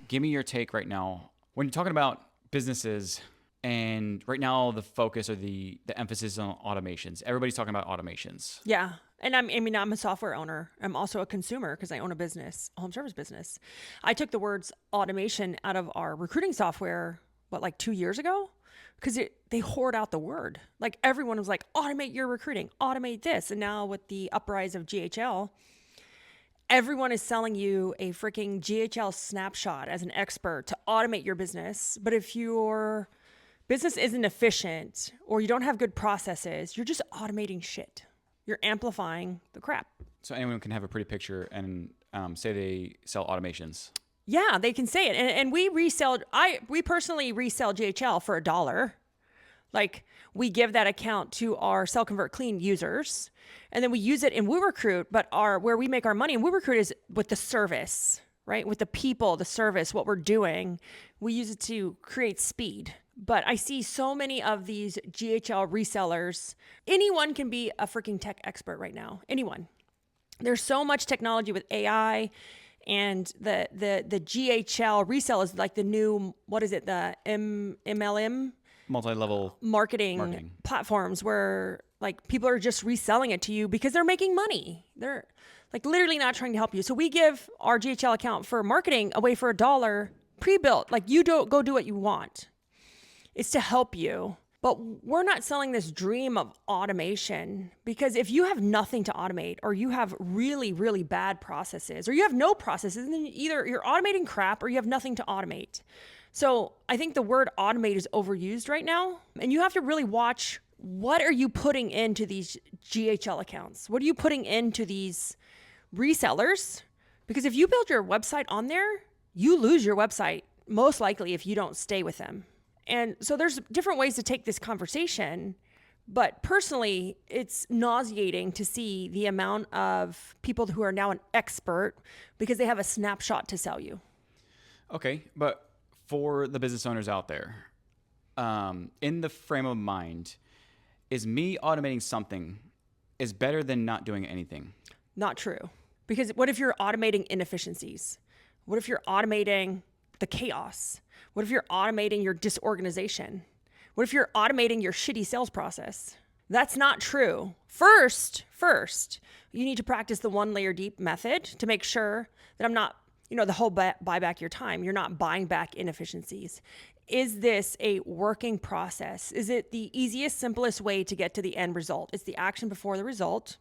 Give me your take right now. When you're talking about businesses, and right now the focus or the emphasis on automations. Everybody's talking about automations. Yeah. And I'm a software owner. I'm also a consumer because I own a business, a home service business. I took the words automation out of our recruiting software, like 2 years ago? Because they hoard out the word. Like everyone was like, automate your recruiting, automate this. And now with the uprise of GHL, everyone is selling you a freaking GHL snapshot as an expert to automate your business. But if your business isn't efficient or you don't have good processes, you're just automating shit. You're amplifying the crap. So anyone can have a pretty picture and say they sell automations. Yeah, they can say it. And we personally resell GHL for $1. Like we give that account to our Sell Convert Clean users, and then we use it in WooRecruit, but where we make our money in WooRecruit is with the service, right? With the people, the service, what we're doing. We use it to create speed. But I see so many of these GHL resellers. Anyone can be a freaking tech expert right now. Anyone. There's so much technology with AI, and the GHL resell is like the new, what is it? The MLM? Multi-level marketing platforms where like people are just reselling it to you because they're making money. They're like literally not trying to help you. So we give our GHL account for marketing away for $1 pre-built. Like you don't go do what you want. It's to help you. But we're not selling this dream of automation, because if you have nothing to automate, or you have really, really bad processes, or you have no processes, then either you're automating crap or you have nothing to automate. So I think the word automate is overused right now. And you have to really watch, what are you putting into these GHL accounts? What are you putting into these resellers? Because if you build your website on there, you lose your website, most likely, if you don't stay with them. And so there's different ways to take this conversation. But personally, it's nauseating to see the amount of people who are now an expert because they have a snapshot to sell you. Okay, but for the business owners out there, in the frame of mind, is me automating something is better than not doing anything? Not true. Because what if you're automating inefficiencies? What if you're automating the chaos? What if you're automating your disorganization? What if you're automating your shitty sales process? That's not true. First, you need to practice the 1 layer deep method to make sure that I'm not, the whole buy back your time. You're not buying back inefficiencies. Is this a working process? Is it the easiest, simplest way to get to the end result? It's the action before the result.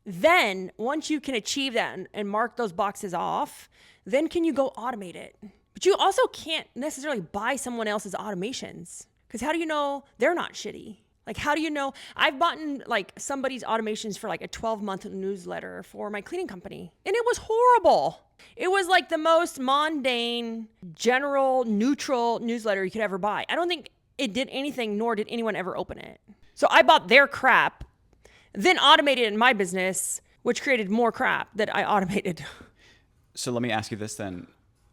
Then once you can achieve that and mark those boxes off, then can you go automate it? But you also can't necessarily buy someone else's automations, because how do you know they're not shitty? Like, how do you know? I've bought like somebody's automations for like a 12-month newsletter for my cleaning company, and it was horrible. It was like the most mundane, general, neutral newsletter you could ever buy. I don't think it did anything, nor did anyone ever open it. So I bought their crap, then automated it in my business, which created more crap that I automated. So let me ask you this then.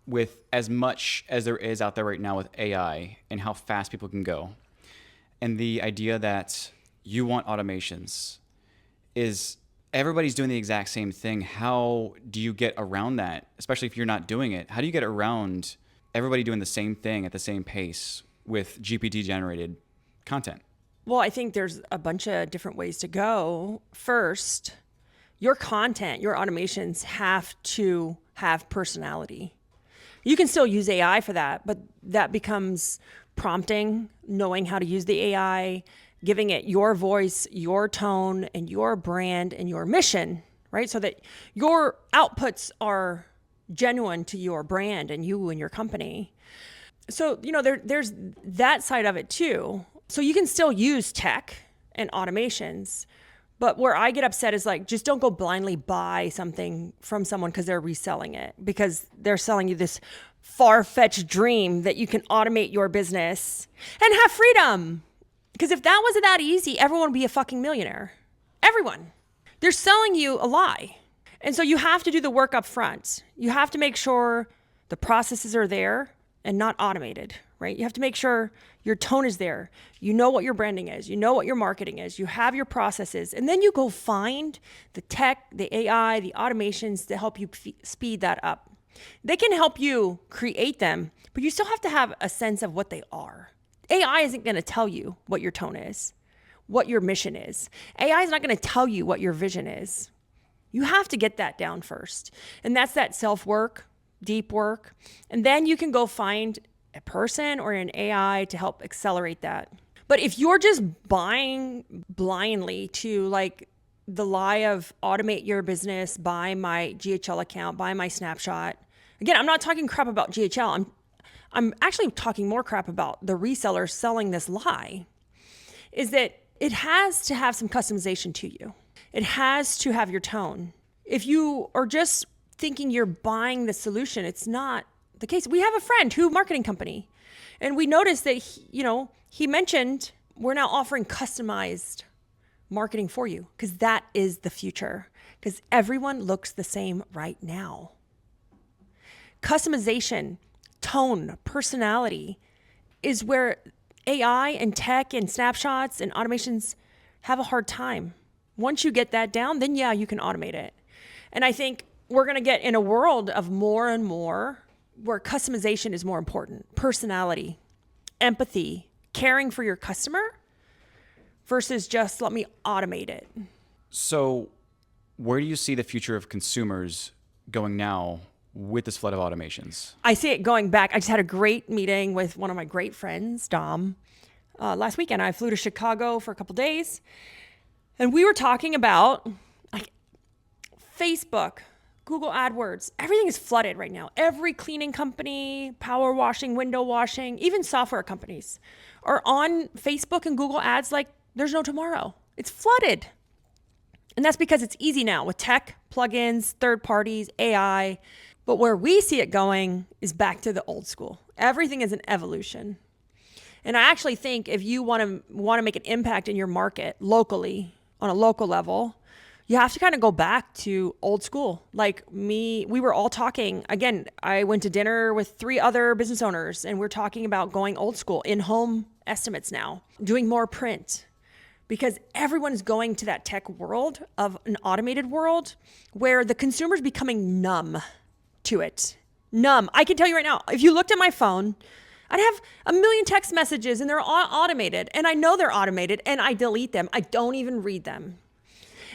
With as much as there is out there right now with AI and how fast people can go, and the idea that you want automations, is everybody's doing the exact same thing. How do you get around that? Especially if you're not doing it, how do you get around everybody doing the same thing at the same pace with GPT generated content? Well, I think there's a bunch of different ways to go. First, your content, your automations have to have personality. You can still use AI for that, but that becomes prompting, knowing how to use the AI, giving it your voice, your tone, and your brand and your mission, right? So that your outputs are genuine to your brand and you and your company. So, there's that side of it too. So you can still use tech and automations, but where I get upset is like, just don't go blindly buy something from someone because they're reselling it, because they're selling you this far-fetched dream that you can automate your business and have freedom. Because if that wasn't that easy, everyone would be a fucking millionaire. Everyone. They're selling you a lie. And so you have to do the work up front. You have to make sure the processes are there and not automated, right? You have to make sure your tone is there. You know what your branding is. You know what your marketing is. You have your processes. And then you go find the tech, the AI, the automations to help you speed that up. They can help you create them, but you still have to have a sense of what they are. AI isn't going to tell you what your tone is, what your mission is. AI is not going to tell you what your vision is. You have to get that down first. And that's that self-work, deep work. And then you can go find a person or an AI to help accelerate that. But if you're just buying blindly to like the lie of automate your business, buy my GHL account, buy my snapshot. Again, I'm not talking crap about GHL. I'm actually talking more crap about the resellers selling this lie, is that it has to have some customization to you. It has to have your tone. If you are just thinking you're buying the solution, it's not the case. We have a friend who marketing company, and we noticed that he mentioned we're now offering customized marketing for you because that is the future, because everyone looks the same right now. Customization, tone, personality is where AI and tech and snapshots and automations have a hard time. Once you get that down, then yeah, you can automate it. And I think we're going to get in a world of more and more where customization is more important. Personality, empathy, caring for your customer versus just let me automate it. So where do you see the future of consumers going now with this flood of automations? I see it going back. I just had a great meeting with one of my great friends, Dom, last weekend. I flew to Chicago for a couple days, and we were talking about like Facebook, Google AdWords. Everything is flooded right now. Every cleaning company, power washing, window washing, even software companies are on Facebook and Google Ads like there's no tomorrow. It's flooded. And that's because it's easy now with tech, plugins, third parties, AI. But where we see it going is back to the old school. Everything is an evolution. And I actually think if you want to make an impact in your market locally, on a local level, you have to kind of go back to old school. Like me, we were all talking, again, I went to dinner with 3 other business owners, and we're talking about going old school, in-home estimates now, doing more print, because everyone's going to that tech world of an automated world where the consumer's becoming numb to it. Numb. I can tell you right now, if you looked at my phone, I'd have a million text messages and they're all automated, and I know they're automated, and I delete them. I don't even read them.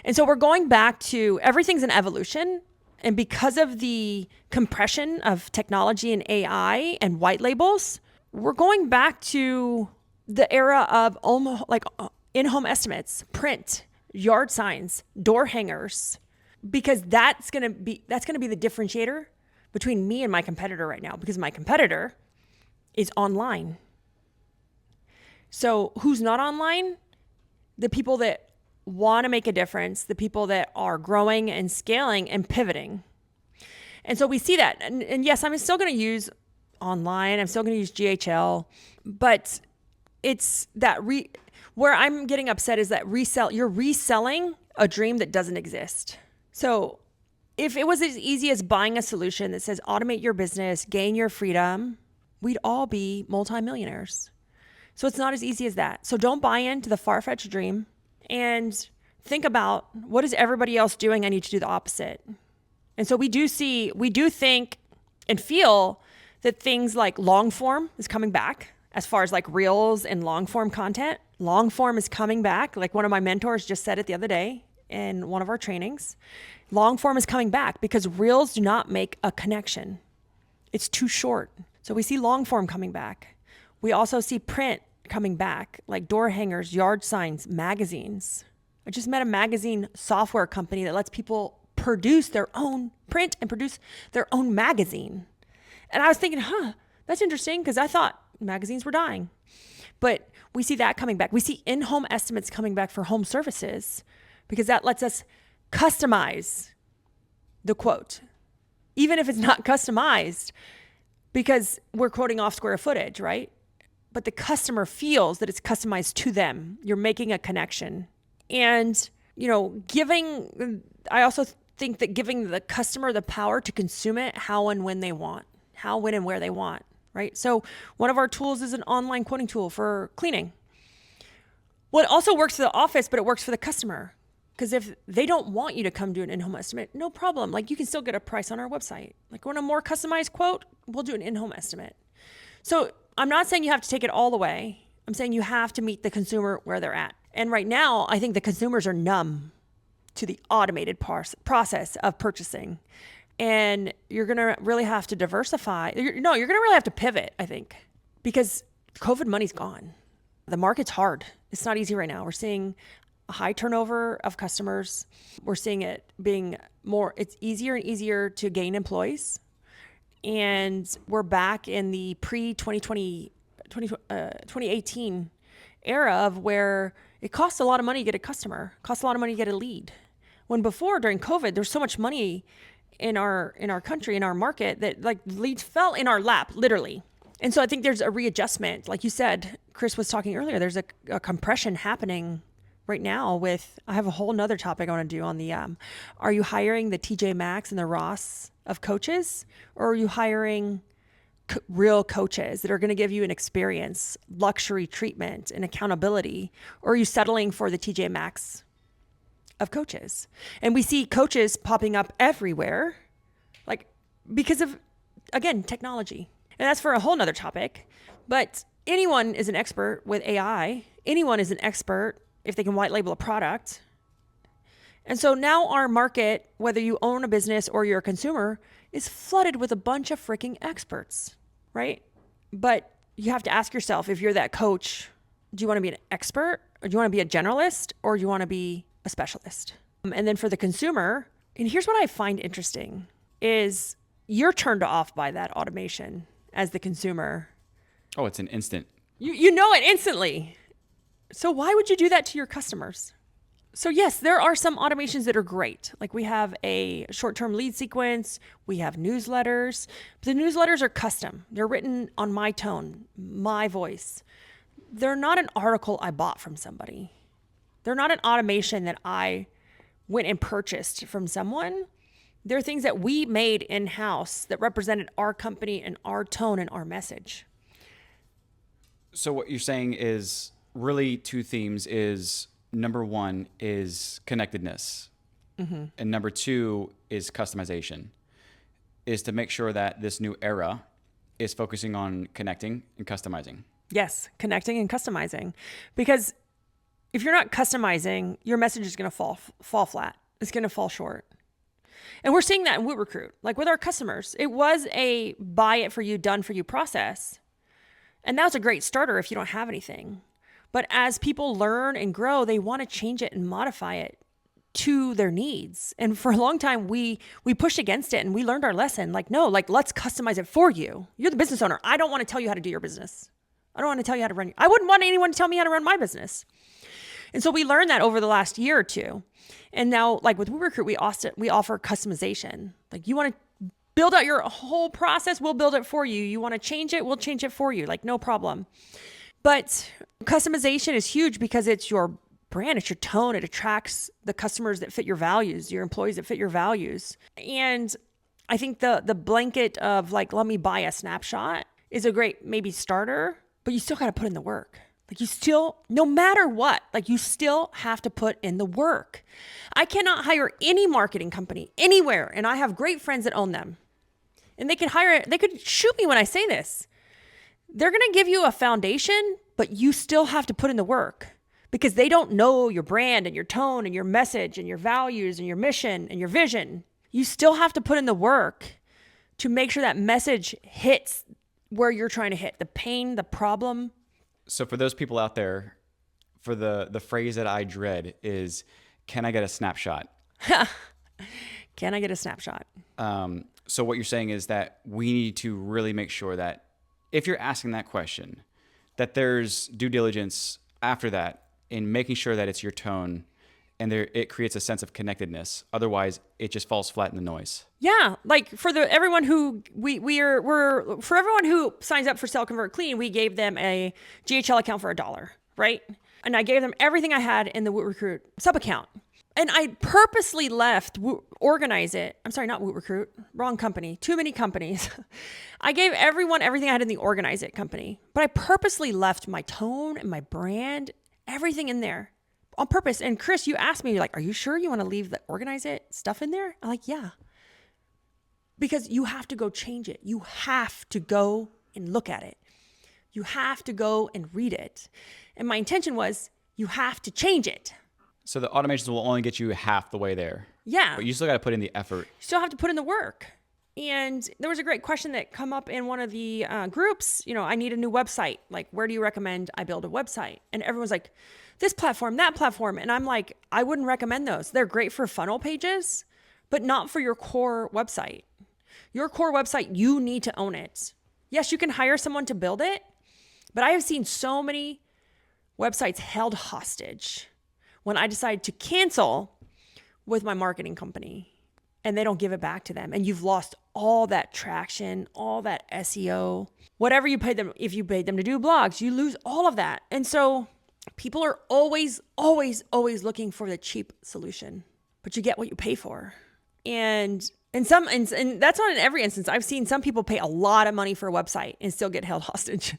And so we're going back to everything's an evolution. And because of the compression of technology and AI and white labels, we're going back to the era of almost like in-home estimates, print, yard signs, door hangers, because that's going to be the differentiator between me and my competitor right now, because my competitor is online. So who's not online? The people that want to make a difference, the people that are growing and scaling and pivoting. And so we see that. And yes, I'm still going to use online. I'm still going to use GHL, but it's that where I'm getting upset is that you're reselling a dream that doesn't exist. So if it was as easy as buying a solution that says automate your business, gain your freedom, we'd all be multimillionaires. So it's not as easy as that. So don't buy into the far-fetched dream and think about, what is everybody else doing? I need to do the opposite. And so we do think and feel that things like long form is coming back, as far as like reels and long form content. Long form is coming back. Like one of my mentors just said it the other day in one of our trainings. Long form is coming back because reels do not make a connection. It's too short. So we see long form coming back. We also see print coming back, like door hangers, yard signs, magazines. I just met a magazine software company that lets people produce their own print and produce their own magazine. And I was thinking, that's interesting, because I thought magazines were dying. But we see that coming back. We see in-home estimates coming back for home services, because that lets us customize the quote, even if it's not customized, because we're quoting off square footage, right? But the customer feels that it's customized to them. You're making a connection. And, I also think that giving the customer the power to consume it how and when they want, how, when, and where they want. right? So one of our tools is an online quoting tool for cleaning. Well, it also works for the office, but it works for the customer. Because if they don't want you to come do an in-home estimate, no problem. Like, you can still get a price on our website. Like, want a more customized quote? We'll do an in-home estimate. So I'm not saying you have to take it all the way. I'm saying you have to meet the consumer where they're at. And right now, I think the consumers are numb to the automated process of purchasing. And you're going to really have to diversify. You're going to really have to pivot, I think, because COVID money's gone. The market's hard. It's not easy right now. We're seeing a high turnover of customers. We're seeing it being it's easier and easier to gain employees. And we're back in the pre-2020, 2018 era of where it costs a lot of money to get a customer, costs a lot of money to get a lead. When before, during COVID, there's so much money in our country, in our market, that like leads fell in our lap, literally. And so I think there's a readjustment. Like you said, Chris was talking earlier, there's a compression happening right now with, I have a whole nother topic I want to do on the, are you hiring the TJ Maxx and the Ross of coaches, or are you hiring real coaches that are going to give you an experience, luxury treatment, and accountability? Or are you settling for the TJ Maxx of coaches? And we see coaches popping up everywhere, like, because of, again, technology. And that's for a whole nother topic. But anyone is an expert with AI. Anyone is an expert if they can white label a product. And so now our market, whether you own a business or you're a consumer, is flooded with a bunch of freaking experts, right? But you have to ask yourself, if you're that coach, do you want to be an expert, or do you want to be a generalist, or do you want to be a specialist? And then for the consumer, and here's what I find interesting, is you're turned off by that automation as the consumer. Oh, it's an instant. You know it instantly. So why would you do that to your customers? So yes, there are some automations that are great. Like, we have a short-term lead sequence, we have newsletters. The newsletters are custom. They're written on my tone, my voice. They're not an article I bought from somebody. They're not an automation that I went and purchased from someone. They're things that we made in-house that represented our company and our tone and our message. So what you're saying is really two themes is, number one is connectedness. Mm-hmm. And number two is customization, is to make sure that this new era is focusing on connecting and customizing. Yes, connecting and customizing. Because if you're not customizing, your message is going to fall flat. It's going to fall short. And we're seeing that in WooRecruit, like with our customers. It was a buy it for you, done for you process. And that was a great starter if you don't have anything. But as people learn and grow, they want to change it and modify it to their needs. And for a long time, we pushed against it, and we learned our lesson. Like, no, like, let's customize it for you. You're the business owner. I don't want to tell you how to do your business. I don't want to tell you how to run. I wouldn't want anyone to tell me how to run my business. And so we learned that over the last year or two. And now, like with WooRecruit, we offer customization. Like, you want to build out your whole process, we'll build it for you. You want to change it, we'll change it for you. Like, no problem. But customization is huge because it's your brand, it's your tone. It attracts the customers that fit your values, your employees that fit your values. And I think the blanket of like, let me buy a snapshot is a great maybe starter, but you still got to put in the work. Like, you still, no matter what, like, you still have to put in the work. I cannot hire any marketing company anywhere, and I have great friends that own them. And they could shoot me when I say this. They're going to give you a foundation, but you still have to put in the work because they don't know your brand and your tone and your message and your values and your mission and your vision. You still have to put in the work to make sure that message hits where you're trying to hit, the pain, the problem. So for those people out there, for the phrase that I dread is, can I get a snapshot? Can I get a snapshot? So what you're saying is that we need to really make sure that if you're asking that question, that there's due diligence after that in making sure that it's your tone and it creates a sense of connectedness. Otherwise, it just falls flat in the noise. Yeah, like for everyone who for everyone who signs up for Sell Convert Clean, we gave them a GHL account for $1, right? And I gave them everything I had in the WooRecruit sub account. And I purposely left Organize It. I'm sorry, not Woot Recruit. Wrong company. Too many companies. I gave everyone everything I had in the Organize It company. But I purposely left my tone and my brand, everything in there on purpose. And Chris, you asked me, you're like, are you sure you want to leave the Organize It stuff in there? I'm like, yeah. Because you have to go change it. You have to go and look at it. You have to go and read it. And my intention was, you have to change it. So the automations will only get you half the way there. Yeah. But you still got to put in the effort. You still have to put in the work. And there was a great question that come up in one of the groups. I need a new website. Like, where do you recommend I build a website? And everyone's like, this platform, that platform. And I'm like, I wouldn't recommend those. They're great for funnel pages, but not for your core website. Your core website, you need to own it. Yes, you can hire someone to build it, but I have seen so many websites held hostage when I decided to cancel with my marketing company and they don't give it back to them. And you've lost all that traction, all that SEO, whatever you paid them. If you paid them to do blogs, you lose all of that. And so people are always, always, always looking for the cheap solution, but you get what you pay for. And that's not in every instance. I've seen some people pay a lot of money for a website and still get held hostage.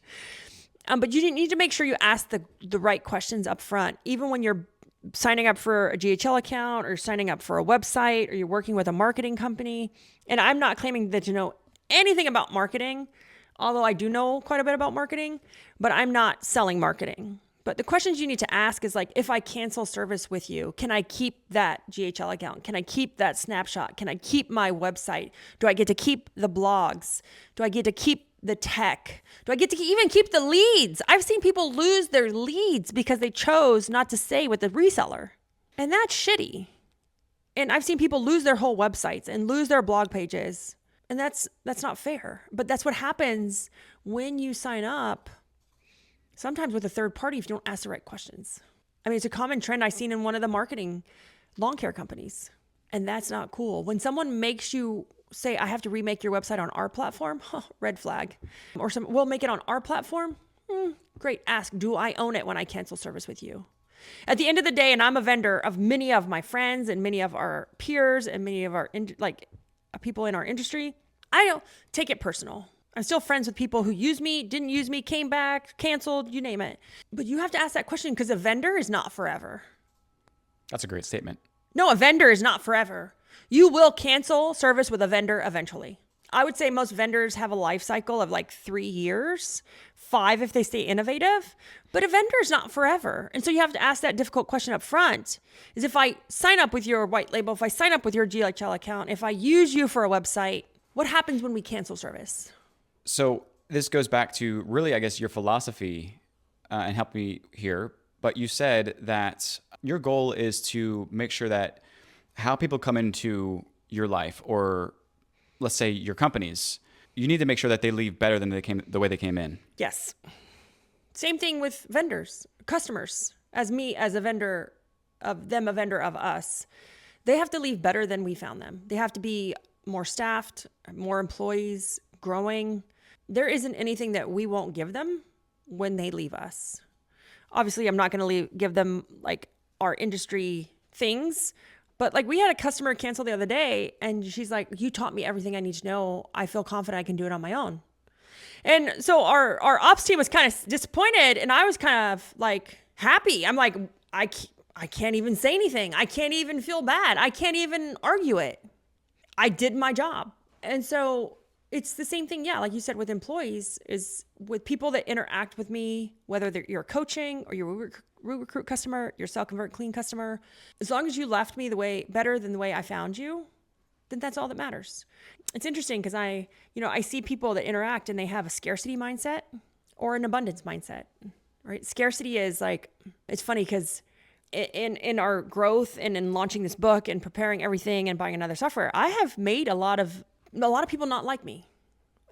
But you need to make sure you ask the right questions up front, even when you're signing up for a GHL account or signing up for a website or you're working with a marketing company. And I'm not claiming that you know anything about marketing, although I do know quite a bit about marketing, but I'm not selling marketing. But the questions you need to ask is like, if I cancel service with you, can I keep that GHL account? Can I keep that snapshot? Can I keep my website? Do I get to keep the blogs? Do I get to keep the tech? Do I get to even keep the leads? I've seen people lose their leads because they chose not to stay with the reseller. And that's shitty. And I've seen people lose their whole websites and lose their blog pages. And that's not fair. But that's what happens when you sign up, sometimes with a third party, if you don't ask the right questions. I mean, it's a common trend I've seen in one of the marketing lawn care companies. And that's not cool. When someone makes you say, I have to remake your website on our platform, red flag. Or we'll make it on our platform. Great. Ask, do I own it when I cancel service with you? At the end of the day, and I'm a vendor of many of my friends and many of our peers and many of our people in our industry, I don't take it personal. I'm still friends with people who use me, didn't use me, came back, canceled, you name it. But you have to ask that question because a vendor is not forever. That's a great statement. No, a vendor is not forever. You will cancel service with a vendor eventually. I would say most vendors have a life cycle of like 3 years, 5 if they stay innovative, but a vendor is not forever. And so you have to ask that difficult question up front is if I sign up with your white label, if I sign up with your GHL account, if I use you for a website, what happens when we cancel service? So this goes back to really, I guess, your philosophy and help me here. But you said that your goal is to make sure that how people come into your life, or let's say your companies, you need to make sure that they leave better than the way they came in. Yes. Same thing with vendors, customers, as me as a vendor of them, a vendor of us. They have to leave better than we found them. They have to be more staffed, more employees, growing. There isn't anything that we won't give them when they leave us. Obviously, I'm not going to give them like our industry things, but like we had a customer cancel the other day and she's like, you taught me everything I need to know. I feel confident I can do it on my own. And so our ops team was kind of disappointed and I was kind of like happy. I'm like, I can't even say anything. I can't even feel bad. I can't even argue it. I did my job. And so it's the same thing, yeah, like you said, with employees, is with people that interact with me, whether you're coaching or you're a recruit customer, your sell, convert, clean customer. As long as you left me better than the way I found you, then that's all that matters. It's interesting because I see people that interact and they have a scarcity mindset or an abundance mindset, right? Scarcity is like, it's funny because in our growth and in launching this book and preparing everything and buying another software, I have made a lot of people not like me.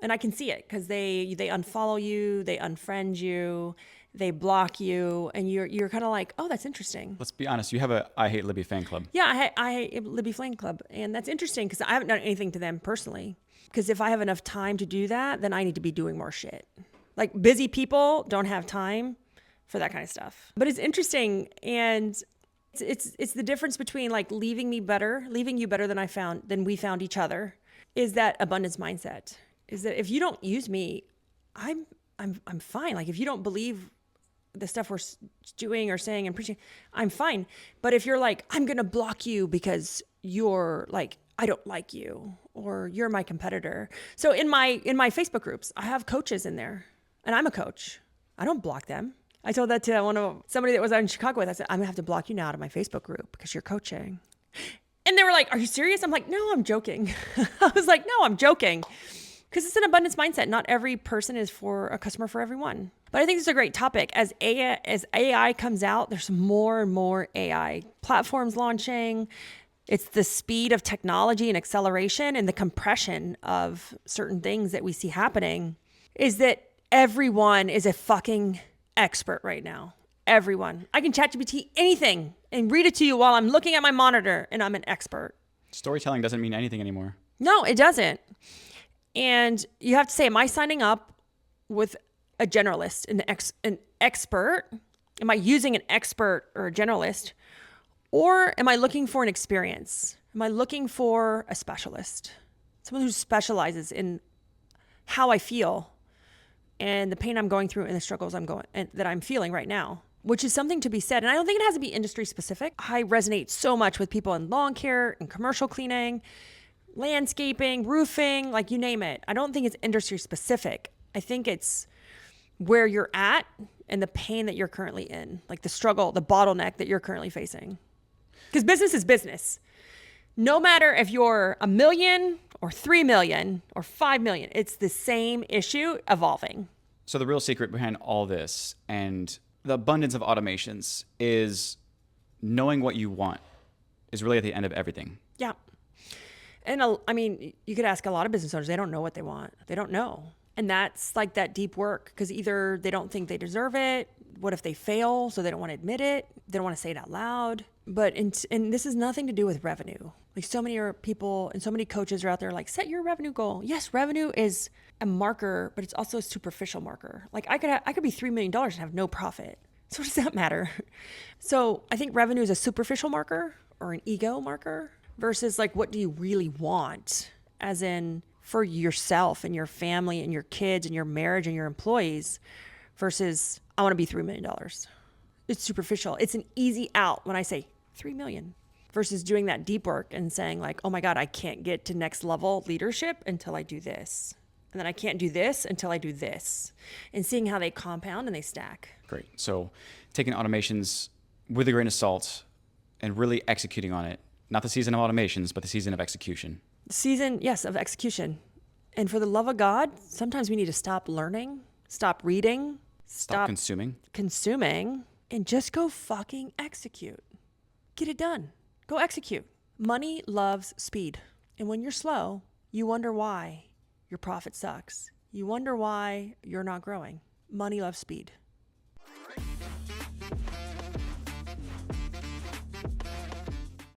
And I can see it because they unfollow you, they unfriend you, they block you, and you're kind of like, oh, that's interesting. Let's be honest. You have a I Hate Libby fan club. Yeah, I hate Libby fan club. And that's interesting because I haven't done anything to them personally. Because if I have enough time to do that, then I need to be doing more shit. Like busy people don't have time for that kind of stuff. But it's interesting. And It's the difference between like leaving you better than we found each other, is that abundance mindset. Is that if you don't use me, I'm fine. Like if you don't believe the stuff we're doing or saying and preaching, I'm fine. But if you're like, I'm going to block you because you're like, I don't like you, or you're my competitor. So in my Facebook groups, I have coaches in there, and I'm a coach. I don't block them. I told that to somebody that was out in Chicago with. I said, I'm gonna have to block you now out of my Facebook group because you're coaching. And they were like, are you serious? I'm like, no, I'm joking. I was like, no, I'm joking. Because it's an abundance mindset. Not every person is a customer for everyone. But I think it's a great topic. As AI comes out, there's more and more AI platforms launching. It's the speed of technology and acceleration and the compression of certain things that we see happening, is that everyone is a fucking expert right now. Everyone. I can ChatGPT anything and read it to you while I'm looking at my monitor, and I'm an expert. Storytelling doesn't mean anything anymore. No, it doesn't. And you have to say, am I signing up with a generalist, an expert? Am I using an expert or a generalist? Or am I looking for an experience? Am I looking for a specialist? Someone who specializes in how I feel and the pain I'm going through and the struggles that I'm feeling right now, which is something to be said. And I don't think it has to be industry specific. I resonate so much with people in lawn care and commercial cleaning, landscaping, roofing, like you name it. I don't think it's industry specific. I think it's where you're at and the pain that you're currently in, like the struggle, the bottleneck that you're currently facing. Because business is business. No matter if you're 1 million or 3 million or 5 million, it's the same issue evolving. So the real secret behind all this and the abundance of automations is knowing what you want is really at the end of everything. Yeah. And I mean, you could ask a lot of business owners, they don't know what they want. They don't know. And that's like that deep work, because either they don't think they deserve it. What if they fail? So they don't want to admit it. They don't want to say it out loud. But, and this has nothing to do with revenue. Like so many people and so many coaches are out there like, set your revenue goal. Yes, revenue is a marker, but it's also a superficial marker. Like I could be $3 million and have no profit. So what does that matter? So I think revenue is a superficial marker or an ego marker versus like, what do you really want? As in for yourself and your family and your kids and your marriage and your employees versus I want to be $3 million. It's superficial. It's an easy out when I say 3 million versus doing that deep work and saying like, oh my God, I can't get to next level leadership until I do this. And then I can't do this until I do this, and seeing how they compound and they stack. Great. So taking automations with a grain of salt and really executing on it. Not the season of automations, but the season of execution. Season, yes, of execution. And for the love of God, sometimes we need to stop learning, stop reading, stop consuming, and just go fucking execute. Get it done. Go execute. Money loves speed. And when you're slow, you wonder why your profit sucks. You wonder why you're not growing. Money loves speed.